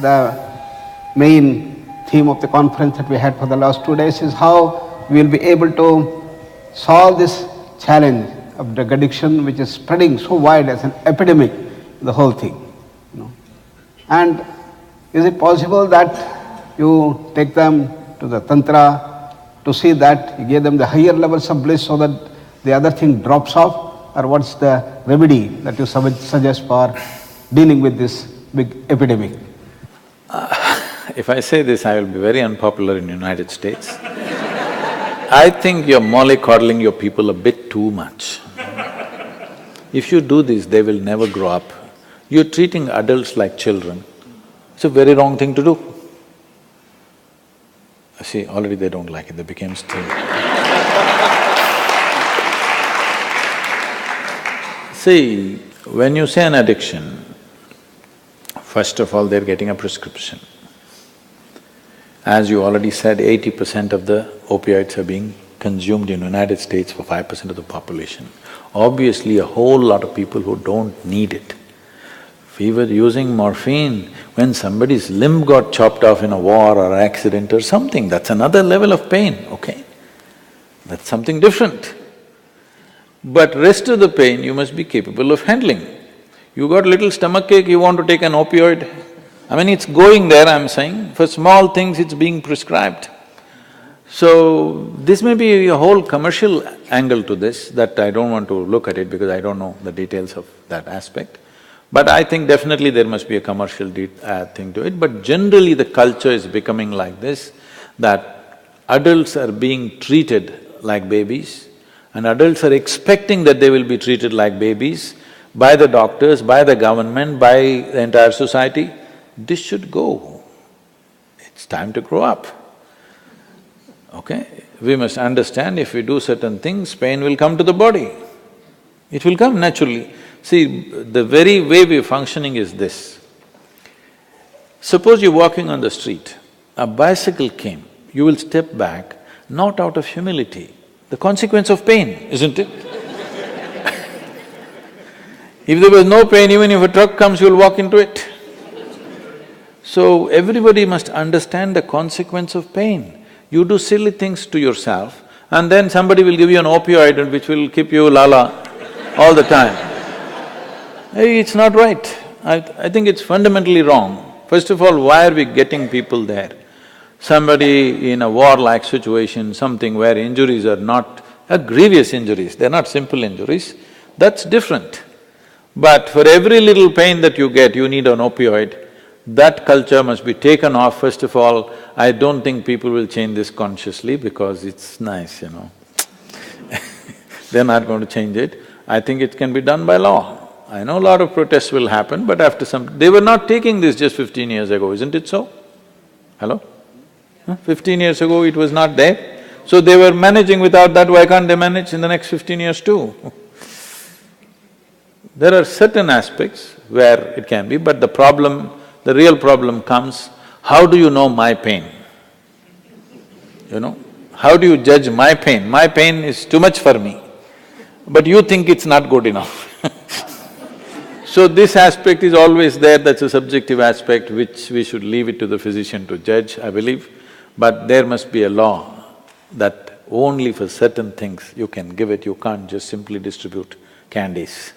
the main theme of the conference that we had for the last 2 days is how we will be able to solve this challenge of drug addiction, which is spreading so wide as an epidemic, the whole thing. And is it possible that you take them to the Tantra to see that you give them the higher levels of bliss so that the other thing drops off? Or what's the remedy that you suggest for dealing with this big epidemic? If I say this, I will be very unpopular in the United States. I think you're mollycoddling your people a bit too much. If you do this, they will never grow up. You're treating adults like children. It's a very wrong thing to do. See, already they don't like it, they became still. See, when you say an addiction, first of all, they're getting a prescription. As you already said, 80% of the opioids are being consumed in the United States for 5% of the population. Obviously, a whole lot of people who don't need it. We were using morphine when somebody's limb got chopped off in a war or accident or something, that's another level of pain, okay? That's something different. But rest of the pain you must be capable of handling. You got little stomachache, you want to take an opioid, I mean, it's going there, I'm saying, for small things it's being prescribed. So, this may be a whole commercial angle to this that I don't want to look at it because I don't know the details of that aspect. But I think definitely there must be a commercial thing to it, but generally the culture is becoming like this, that adults are being treated like babies and adults are expecting that they will be treated like babies by the doctors, by the government, by the entire society. This should go. It's time to grow up, okay? We must understand if we do certain things, pain will come to the body. It will come naturally. See, the very way we're functioning is this. Suppose you're walking on the street, a bicycle came, you will step back, not out of humility, the consequence of pain, isn't it? If there was no pain, even if a truck comes, you'll walk into it. So, everybody must understand the consequence of pain. You do silly things to yourself and then somebody will give you an opioid and which will keep you lala all the time. Hey, it's not right. I think it's fundamentally wrong. First of all, why are we getting people there? Somebody in a war-like situation, something where injuries are not grievous injuries, they're not simple injuries, that's different. But for every little pain that you get, you need an opioid. That culture must be taken off. First of all, I don't think people will change this consciously because it's nice, you know. They're not going to change it. I think it can be done by law. I know a lot of protests will happen, but after some… They were not taking this just 15 years ago, isn't it so? Hello? 15 years ago it was not there. So they were managing without that, why can't they manage in the next 15 years too? There are certain aspects where it can be, but the real problem comes, how do you know my pain? You know, how do you judge my pain? My pain is too much for me, but you think it's not good enough. So this aspect is always there, that's a subjective aspect which we should leave it to the physician to judge, I believe. But there must be a law that only for certain things you can give it, you can't just simply distribute candies.